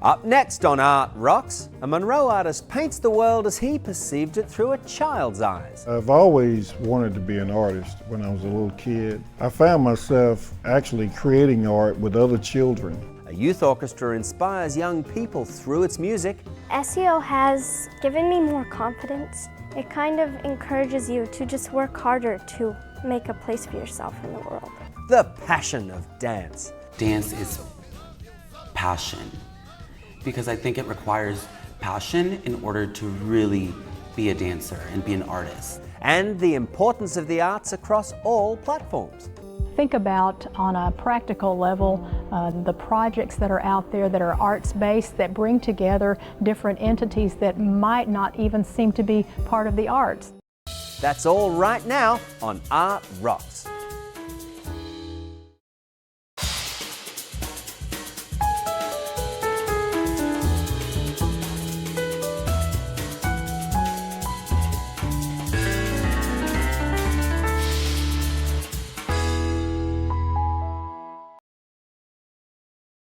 Up next on Art Rocks, a Monroe artist paints the world as he perceived it through a child's eyes. I've always wanted to be an artist when I was a little kid. I found myself actually creating art with other children. A youth orchestra inspires young people through its music. SEO has given me more confidence. It kind of encourages you to just work harder to make a place for yourself in the world. The passion of dance. Dance is passion, because I think it requires passion in order to really be a dancer and be an artist. And the importance of the arts across all platforms. Think about, on a practical level, the projects that are out there that are arts-based, that bring together different entities that might not even seem to be part of the arts. That's all right now on Art Rocks.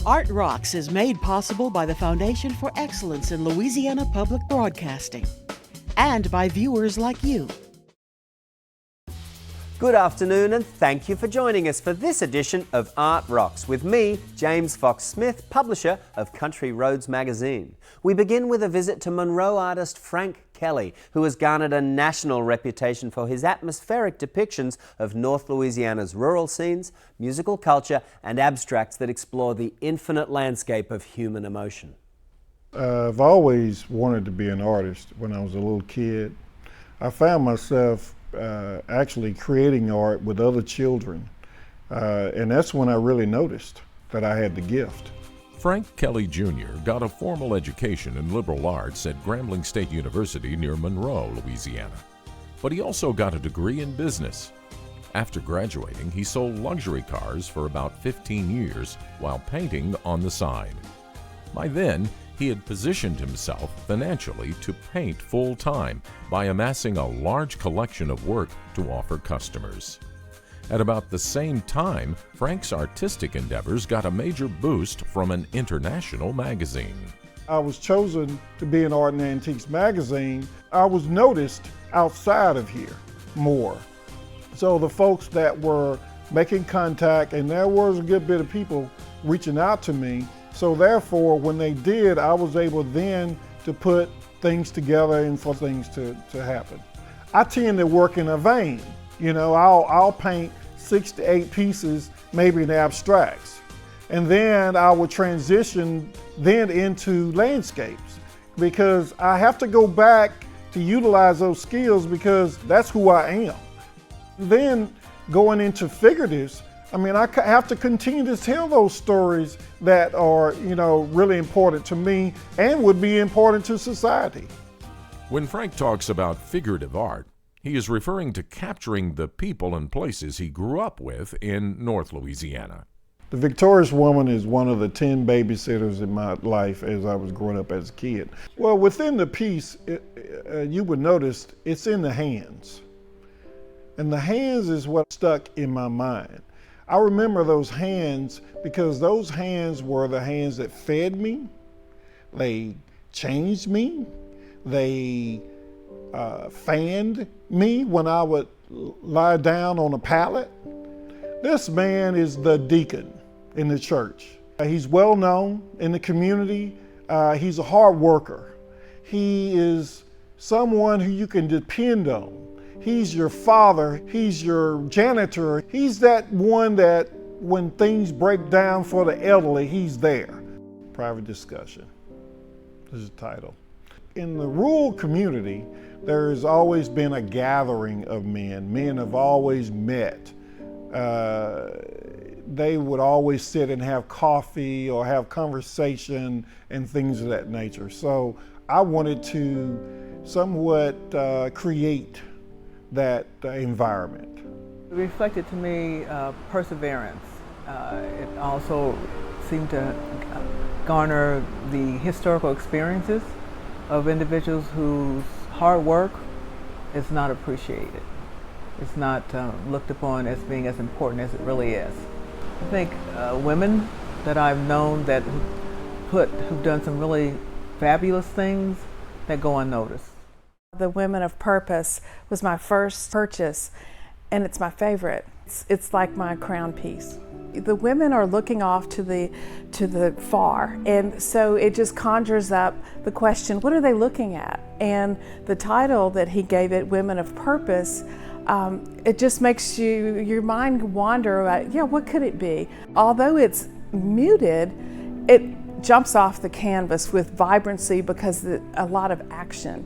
Art Rocks is made possible by the Foundation for Excellence in Louisiana Public Broadcasting and by viewers like you. Good afternoon and thank you for joining us for this edition of Art Rocks with me, James Fox Smith, publisher of Country Roads magazine. We begin with a visit to Monroe artist Frank Kelley, who has garnered a national reputation for his atmospheric depictions of North Louisiana's rural scenes, musical culture, and abstracts that explore the infinite landscape of human emotion. I've always wanted to be an artist when I was a little kid. I found myself actually creating art with other children, and that's when I really noticed that I had the gift. Frank Kelley Jr. got a formal education in liberal arts at Grambling State University near Monroe, Louisiana. But he also got a degree in business. After graduating, he sold luxury cars for about 15 years while painting on the side. By then, he had positioned himself financially to paint full-time by amassing a large collection of work to offer customers. At about the same time, Frank's artistic endeavors got a major boost from an international magazine. I was chosen to be in Art and Antiques magazine. I was noticed outside of here more. So the folks that were making contact, and there was a good bit of people reaching out to me, so therefore when they did, I was able then to put things together and for things to happen. I tend to work in a vein. You know, I'll paint 6 to 8 pieces, maybe in abstracts. And then I would transition then into landscapes, because I have to go back to utilize those skills because that's who I am. Then going into figuratives, I mean, I have to continue to tell those stories that are, you know, really important to me and would be important to society. When Frank talks about figurative art, he is referring to capturing the people and places he grew up with in North Louisiana. The Victorious Woman is one of the 10 babysitters in my life as I was growing up as a kid. Well, within the piece, you would notice it's in the hands. And the hands is what stuck in my mind. I remember those hands because those hands were the hands that fed me, they changed me, they fanned me when I would lie down on a pallet. This man is the deacon in the church. He's well known in the community. He's a hard worker. He is someone who you can depend on. He's your father. He's your janitor. He's that one that when things break down for the elderly, he's there. Private discussion is the title. In the rural community, there has always been a gathering of men. Men have always met. They would always sit and have coffee or have conversation and things of that nature. So I wanted to somewhat create that environment. It reflected to me perseverance. It also seemed to garner the historical experiences of individuals whose hard work is not appreciated. It's not looked upon as being as important as it really is. I think women that I've known who've done some really fabulous things that go unnoticed. The Women of Purpose was my first purchase, and it's my favorite. It's like my crown piece. The women are looking off to the far, and so it just conjures up the question, what are they looking at? And the title that he gave it, Women of Purpose, it just makes your mind wander about, yeah, what could it be? Although it's muted, it jumps off the canvas with vibrancy because a lot of action.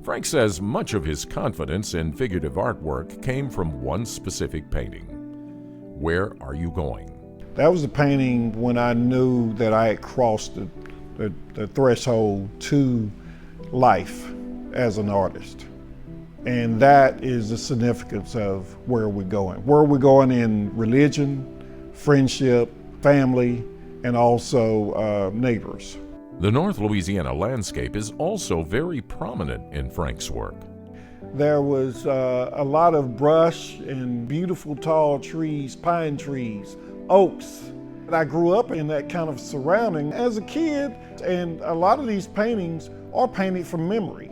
Frank says much of his confidence in figurative artwork came from one specific painting. Where Are You Going? That was a painting when I knew that I had crossed the threshold to life as an artist. And that is the significance of where we're going. Where we're going in religion, friendship, family, and also neighbors. The North Louisiana landscape is also very prominent in Frank's work. There was a lot of brush and beautiful tall trees, pine trees, oaks. I grew up in that kind of surrounding as a kid, and a lot of these paintings are painted from memory.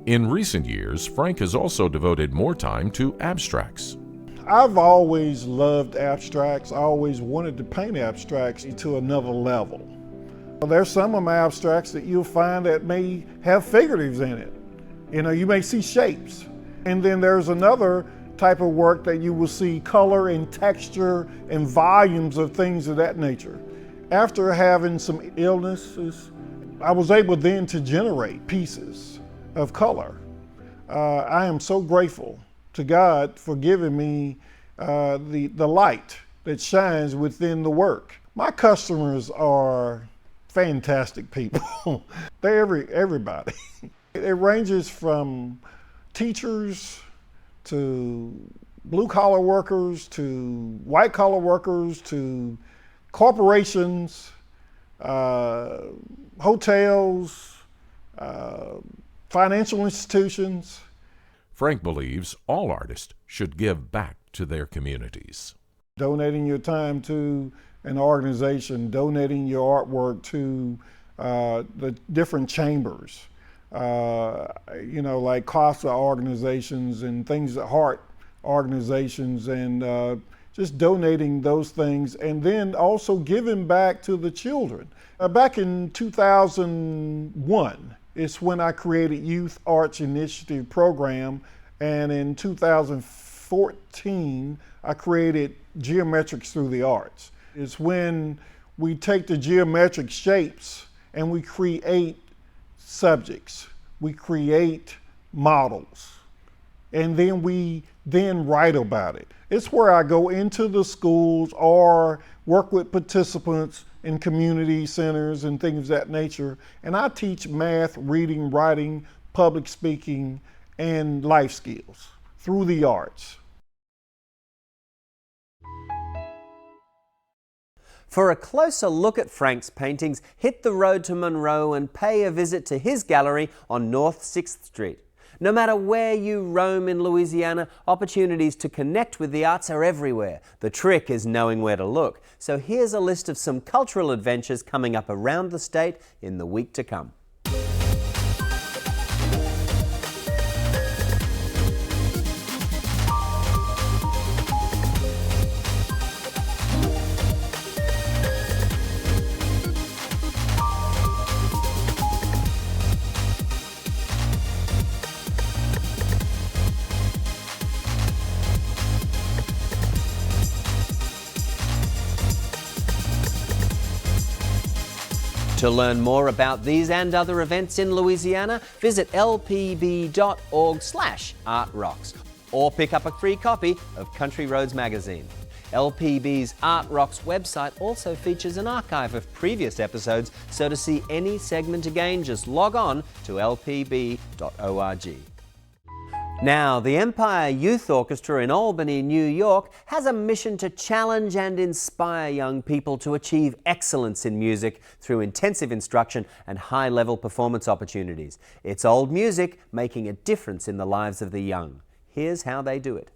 In recent years, Frank has also devoted more time to abstracts. I've always loved abstracts. I always wanted to paint abstracts to another level. There's some of my abstracts that you'll find that may have figuratives in it. You know, you may see shapes. And then there's another type of work that you will see color and texture and volumes of things of that nature. After having some illnesses, I was able then to generate pieces of color. I am so grateful to God for giving me the light that shines within the work. My customers are fantastic people. They're everybody. It ranges from teachers to blue-collar workers to white-collar workers to corporations, hotels, financial institutions. Frank believes all artists should give back to their communities. Donating your time to an organization, donating your artwork to the different chambers, like CASA organizations and things, heart organizations, and just donating those things, and then also giving back to the children. Back in 2001, it's when I created Youth Arts Initiative Program, and in 2014, I created Geometrics Through the Arts. It's when we take the geometric shapes and we create subjects, we create models, and then we write about it. It's where I go into the schools or work with participants in community centers and things of that nature, and I teach math, reading, writing, public speaking, and life skills through the arts. For a closer look at Frank's paintings, hit the road to Monroe and pay a visit to his gallery on North 6th Street. No matter where you roam in Louisiana, opportunities to connect with the arts are everywhere. The trick is knowing where to look. So here's a list of some cultural adventures coming up around the state in the week to come. To learn more about these and other events in Louisiana, visit lpb.org/artrocks or pick up a free copy of Country Roads magazine. LPB's Art Rocks website also features an archive of previous episodes, so to see any segment again, just log on to lpb.org. Now, the Empire Youth Orchestra in Albany, New York, has a mission to challenge and inspire young people to achieve excellence in music through intensive instruction and high-level performance opportunities. It's old music making a difference in the lives of the young. Here's how they do it.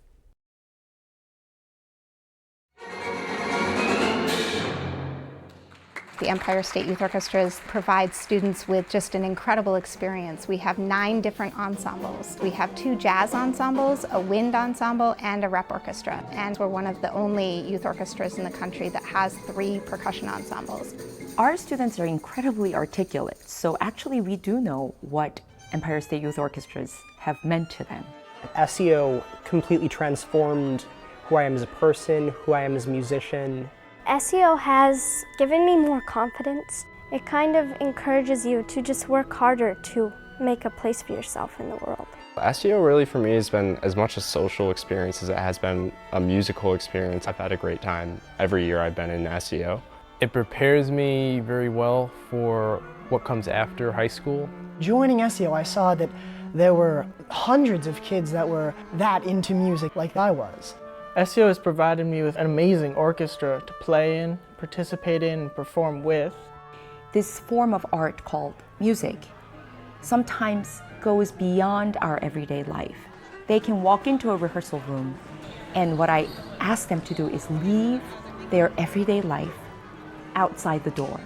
The Empire State Youth Orchestra provides students with just an incredible experience. We have 9 different ensembles. We have 2 jazz ensembles, a wind ensemble, and a rep orchestra. And we're one of the only youth orchestras in the country that has 3 percussion ensembles. Our students are incredibly articulate, so actually we do know what Empire State Youth Orchestras have meant to them. SEO completely transformed who I am as a person, who I am as a musician. SEO has given me more confidence. It kind of encourages you to just work harder to make a place for yourself in the world. SEO really for me has been as much a social experience as it has been a musical experience. I've had a great time every year I've been in SEO. It prepares me very well for what comes after high school. Joining SEO, I saw that there were hundreds of kids that were that into music like I was. SEO has provided me with an amazing orchestra to play in, participate in, and perform with. This form of art called music sometimes goes beyond our everyday life. They can walk into a rehearsal room, and what I ask them to do is leave their everyday life outside the door.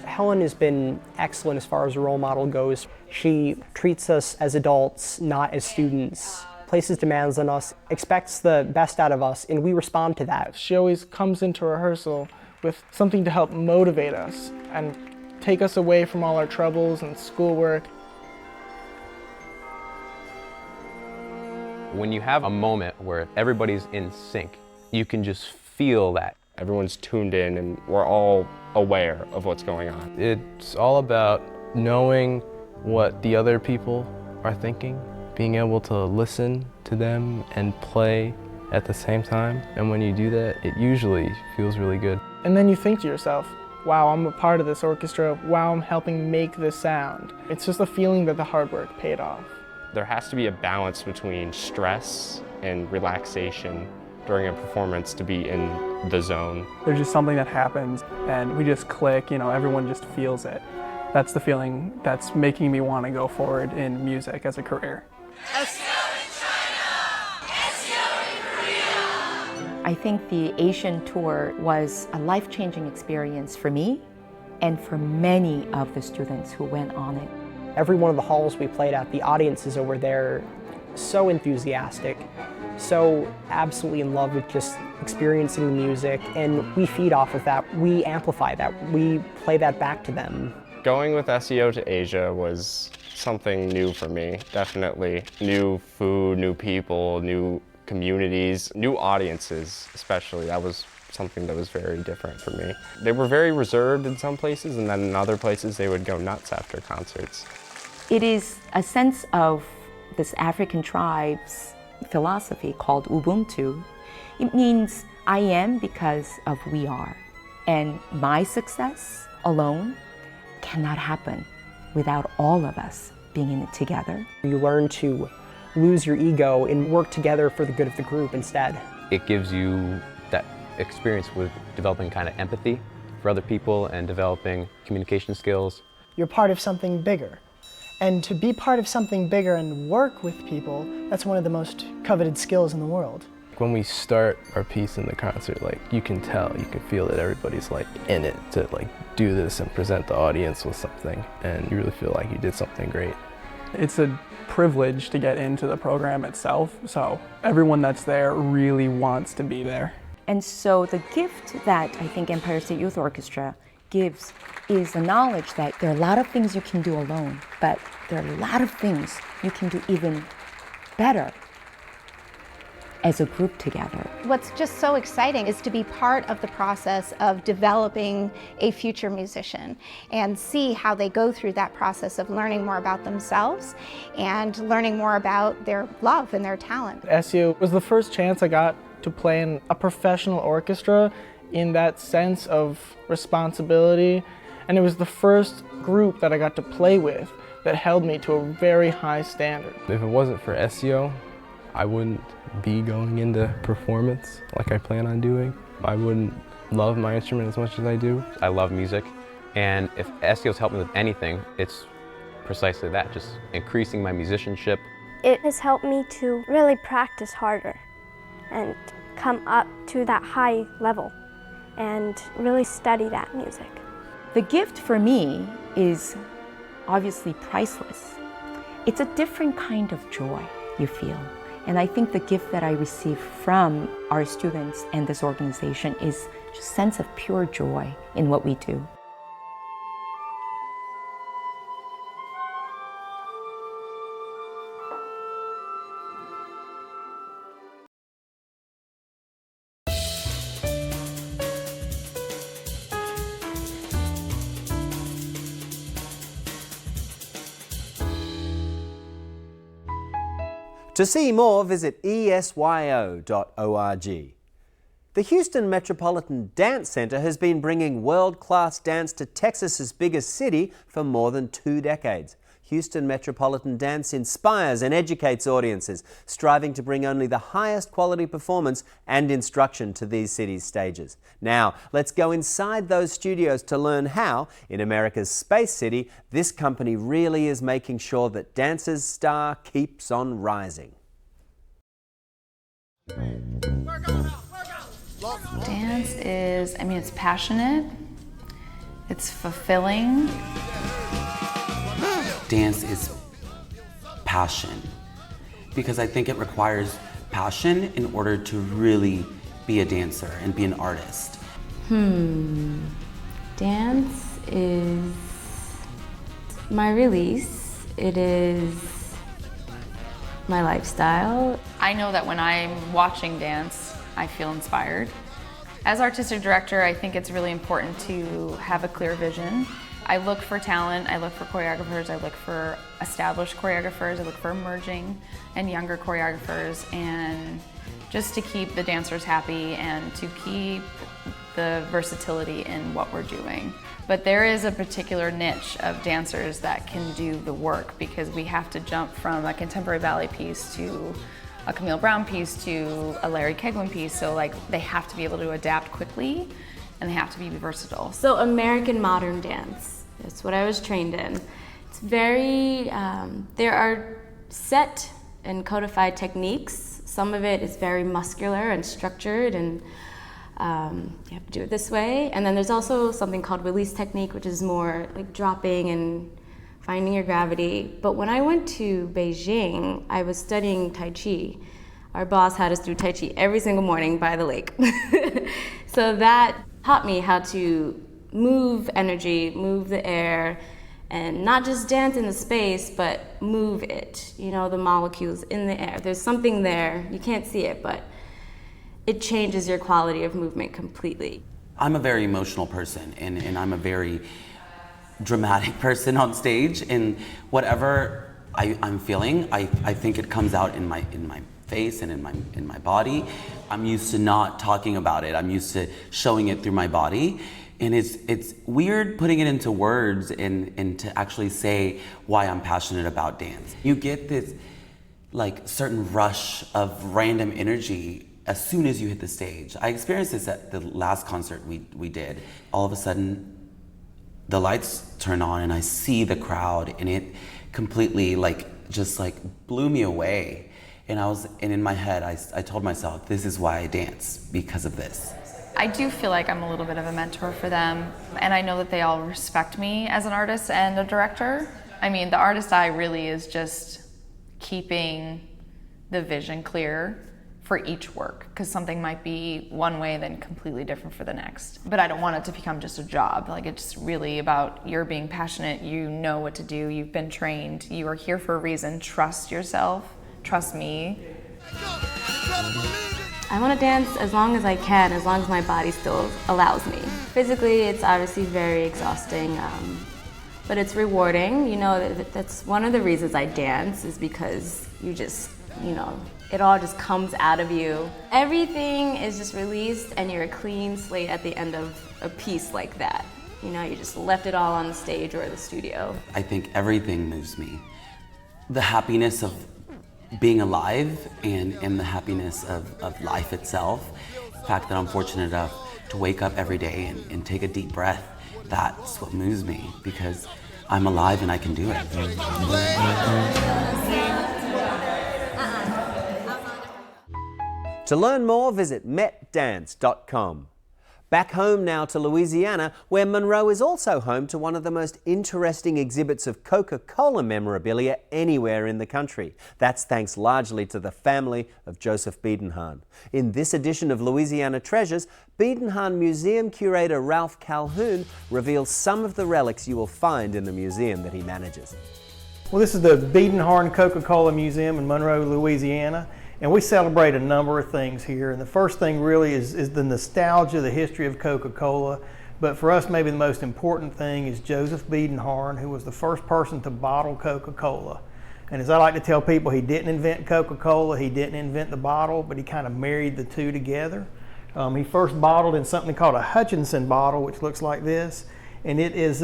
Helen has been excellent as far as a role model goes. She treats us as adults, not as students, places demands on us, expects the best out of us, and we respond to that. She always comes into rehearsal with something to help motivate us and take us away from all our troubles and schoolwork. When you have a moment where everybody's in sync, you can just feel that. Everyone's tuned in and we're all aware of what's going on. It's all about knowing what the other people are thinking, being able to listen to them and play at the same time. And when you do that, it usually feels really good. And then you think to yourself, wow, I'm a part of this orchestra, wow, I'm helping make this sound. It's just a feeling that the hard work paid off. There has to be a balance between stress and relaxation during a performance to be in the zone. There's just something that happens and we just click, everyone just feels it. That's the feeling that's making me want to go forward in music as a career. I think the Asian tour was a life-changing experience for me and for many of the students who went on it. Every one of the halls we played at, the audiences over there, so enthusiastic, so absolutely in love with just experiencing the music, and we feed off of that. We amplify that. We play that back to them. Going with SEO to Asia was something new for me, definitely. New food, new people, new communities, new audiences especially. That was something that was very different for me. They were very reserved in some places, and then in other places they would go nuts after concerts. It is a sense of this African tribe's philosophy called Ubuntu. It means I am because of we are. And my success alone cannot happen without all of us being in it together. You learn to lose your ego and work together for the good of the group instead. It gives you that experience with developing kind of empathy for other people and developing communication skills. You're part of something bigger. And to be part of something bigger and work with people, that's one of the most coveted skills in the world. When we start our piece in the concert, you can tell, you can feel that everybody's in it to do this and present the audience with something, and you really feel like you did something great. It's a privilege to get into the program itself, so everyone that's there really wants to be there. And so the gift that I think Empire State Youth Orchestra gives is the knowledge that there are a lot of things you can do alone, but there are a lot of things you can do even better as a group together. What's just so exciting is to be part of the process of developing a future musician and see how they go through that process of learning more about themselves and learning more about their love and their talent. SEO was the first chance I got to play in a professional orchestra in that sense of responsibility, and it was the first group that I got to play with that held me to a very high standard. If it wasn't for SEO, I wouldn't be going into performance like I plan on doing. I wouldn't love my instrument as much as I do. I love music, and if SEO's helped me with anything, it's precisely that, just increasing my musicianship. It has helped me to really practice harder and come up to that high level and really study that music. The gift for me is obviously priceless. It's a different kind of joy you feel. And I think the gift that I receive from our students and this organization is just a sense of pure joy in what we do. To see more, visit esyo.org. The Houston Metropolitan Dance Center has been bringing world-class dance to Texas's biggest city for more than 2 decades. Houston Metropolitan Dance inspires and educates audiences, striving to bring only the highest quality performance and instruction to these cities' stages. Now, let's go inside those studios to learn how, in America's Space City, this company really is making sure that dance's star keeps on rising. Dance is, it's passionate, it's fulfilling. Dance is passion, because I think it requires passion in order to really be a dancer and be an artist. Dance is my release. It is my lifestyle. I know that when I'm watching dance, I feel inspired. As artistic director, I think it's really important to have a clear vision. I look for talent, I look for choreographers, I look for established choreographers, I look for emerging and younger choreographers, and just to keep the dancers happy and to keep the versatility in what we're doing. But there is a particular niche of dancers that can do the work, because we have to jump from a contemporary ballet piece to a Camille Brown piece to a Larry Keglin piece, so they have to be able to adapt quickly and they have to be versatile. So American modern dance, that's what I was trained in. It's very, there are set and codified techniques. Some of it is very muscular and structured, and you have to do it this way. And then there's also something called release technique, which is more like dropping and finding your gravity. But when I went to Beijing, I was studying Tai Chi. Our boss had us do Tai Chi every single morning by the lake. So that taught me how to move energy, move the air, and not just dance in the space, but move it. You know, the molecules in the air. There's something there, you can't see it, but it changes your quality of movement completely. I'm a very emotional person, and I'm a very dramatic person on stage, and whatever I'm feeling, I think it comes out in my face and in my body. I'm used to not talking about it. I'm used to showing it through my body. And it's weird putting it into words and to actually say why I'm passionate about dance. You get this certain rush of random energy as soon as you hit the stage. I experienced this at the last concert we did. All of a sudden, the lights turn on and I see the crowd, and it completely just blew me away. And in my head, I told myself, this is why I dance, because of this. I do feel like I'm a little bit of a mentor for them, and I know that they all respect me as an artist and a director. The artist eye really is just keeping the vision clear for each work, because something might be one way then completely different for the next. But I don't want it to become just a job. It's really about you're being passionate, you know what to do, you've been trained, you are here for a reason, trust yourself, trust me. I want to dance as long as I can, as long as my body still allows me. Physically, it's obviously very exhausting, but it's rewarding. You know, that's one of the reasons I dance, is because you just, it all just comes out of you. Everything is just released, and you're a clean slate at the end of a piece like that. You just left it all on the stage or the studio. I think everything moves me. The happiness of being alive and the happiness of life itself. The fact that I'm fortunate enough to wake up every day and take a deep breath, that's what moves me, because I'm alive and I can do it. To learn more, visit metdance.com. Back home now to Louisiana, where Monroe is also home to one of the most interesting exhibits of Coca-Cola memorabilia anywhere in the country. That's thanks largely to the family of Joseph Biedenhahn. In this edition of Louisiana Treasures, Biedenhahn Museum curator Ralph Calhoun reveals some of the relics you will find in the museum that he manages. Well, this is the Biedenhahn Coca-Cola Museum in Monroe, Louisiana. And we celebrate a number of things here. And the first thing really is the nostalgia, the history of Coca-Cola. But for us, maybe the most important thing is Joseph Biedenhahn, who was the first person to bottle Coca-Cola. And as I like to tell people, he didn't invent Coca-Cola, he didn't invent the bottle, but he kind of married the two together. He first bottled in something called a Hutchinson bottle, which looks like this. And it's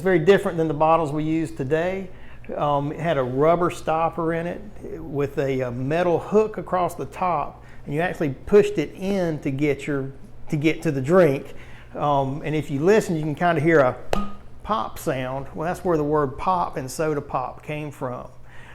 very different than the bottles we use today. It had a rubber stopper in it with a metal hook across the top, and you actually pushed it in to get to the drink. And if you listen, you can kind of hear a pop sound. Well, that's where the word pop and soda pop came from.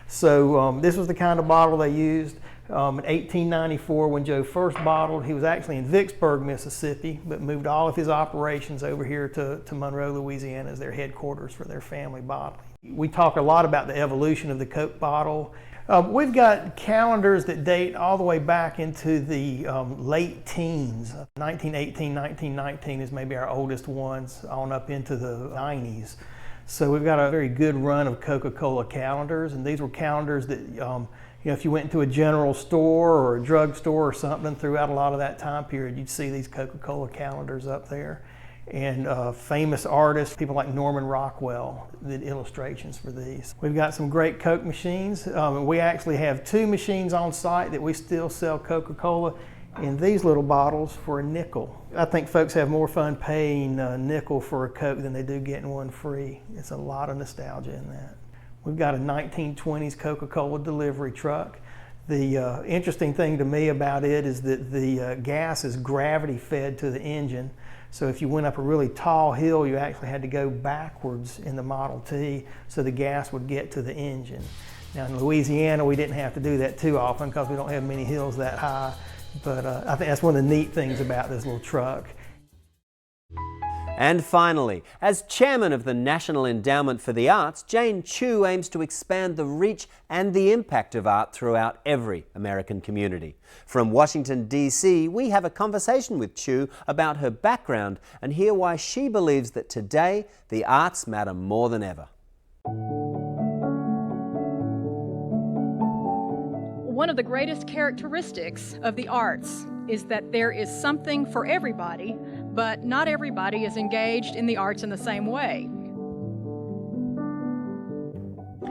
So this was the kind of bottle they used. In 1894, when Joe first bottled, he was actually in Vicksburg, Mississippi, but moved all of his operations over here to Monroe, Louisiana as their headquarters for their family bottling. We talk a lot about the evolution of the Coke bottle. We've got calendars that date all the way back into the late teens. 1918, 1919 is maybe our oldest ones, on up into the 90s. So we've got a very good run of Coca-Cola calendars, and these were calendars that if you went into a general store or a drugstore or something throughout a lot of that time period, you'd see these Coca-Cola calendars up there. And famous artists, people like Norman Rockwell, did illustrations for these. We've got some great Coke machines. We actually have 2 machines on site that we still sell Coca-Cola in these little bottles for a nickel. I think folks have more fun paying a nickel for a Coke than they do getting one free. It's a lot of nostalgia in that. We've got a 1920s Coca-Cola delivery truck. The interesting thing to me about it is that the gas is gravity fed to the engine. So if you went up a really tall hill, you actually had to go backwards in the Model T so the gas would get to the engine. Now in Louisiana, we didn't have to do that too often because we don't have many hills that high. But I think that's one of the neat things about this little truck. And finally, as chairman of the National Endowment for the Arts, Jane Chu aims to expand the reach and the impact of art throughout every American community. From Washington, D.C., we have a conversation with Chu about her background and hear why she believes that today the arts matter more than ever. One of the greatest characteristics of the arts is that there is something for everybody, but not everybody is engaged in the arts in the same way.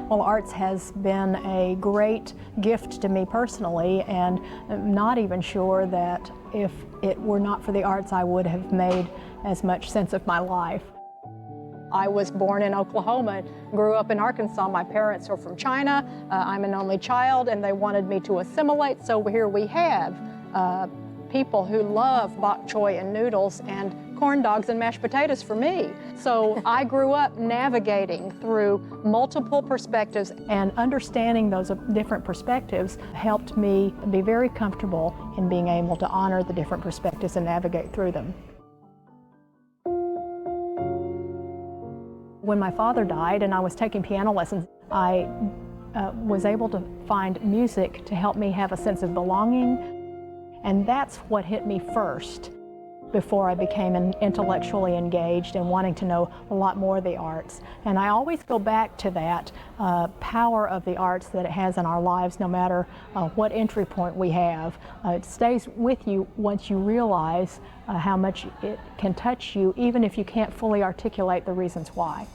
Well, arts has been a great gift to me personally, and I'm not even sure that if it were not for the arts, I would have made as much sense of my life. I was born in Oklahoma, grew up in Arkansas. My parents are from China. I'm an only child, and they wanted me to assimilate, so here we have people who love bok choy and noodles and corn dogs and mashed potatoes for me. So I grew up navigating through multiple perspectives, and understanding those different perspectives helped me be very comfortable in being able to honor the different perspectives and navigate through them. When my father died and I was taking piano lessons, I was able to find music to help me have a sense of belonging. And that's what hit me first before I became intellectually engaged and wanting to know a lot more of the arts. And I always go back to that power of the arts that it has in our lives, no matter what entry point we have. It stays with you once you realize how much it can touch you, even if you can't fully articulate the reasons why.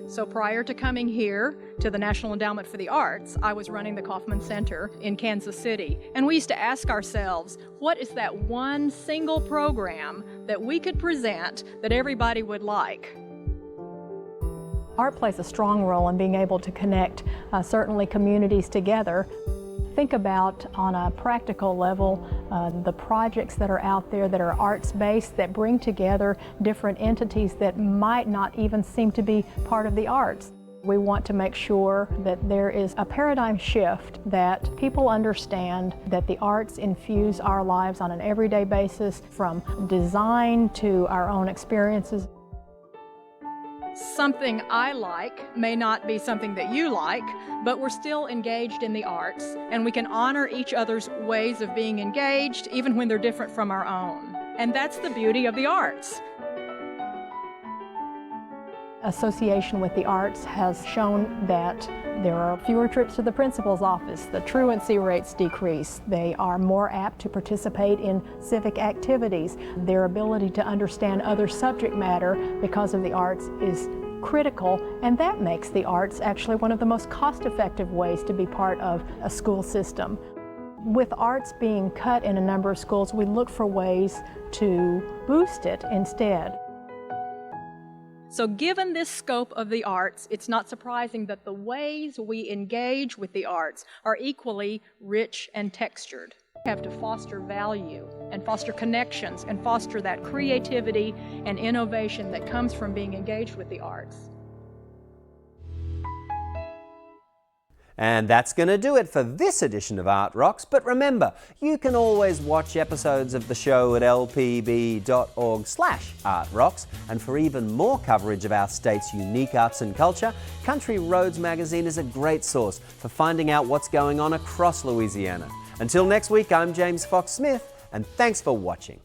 So prior to coming here to the National Endowment for the Arts, I was running the Kaufman Center in Kansas City. And we used to ask ourselves, what is that one single program that we could present that everybody would like? Art plays a strong role in being able to connect certainly communities together. Think about, on a practical level, the projects that are out there that are arts-based, that bring together different entities that might not even seem to be part of the arts. We want to make sure that there is a paradigm shift, that people understand that the arts infuse our lives on an everyday basis, from design to our own experiences. Something I like may not be something that you like, but we're still engaged in the arts, and we can honor each other's ways of being engaged even when they're different from our own. And that's the beauty of the arts. Association with the arts has shown that there are fewer trips to the principal's office, the truancy rates decrease, they are more apt to participate in civic activities, their ability to understand other subject matter because of the arts is critical, and that makes the arts actually one of the most cost-effective ways to be part of a school system. With arts being cut in a number of schools, we look for ways to boost it instead. So given this scope of the arts, it's not surprising that the ways we engage with the arts are equally rich and textured. We have to foster value and foster connections and foster that creativity and innovation that comes from being engaged with the arts. And that's going to do it for this edition of Art Rocks. But remember, you can always watch episodes of the show at lpb.org/artrocks. And for even more coverage of our state's unique arts and culture, Country Roads magazine is a great source for finding out what's going on across Louisiana. Until next week, I'm James Fox Smith, and thanks for watching.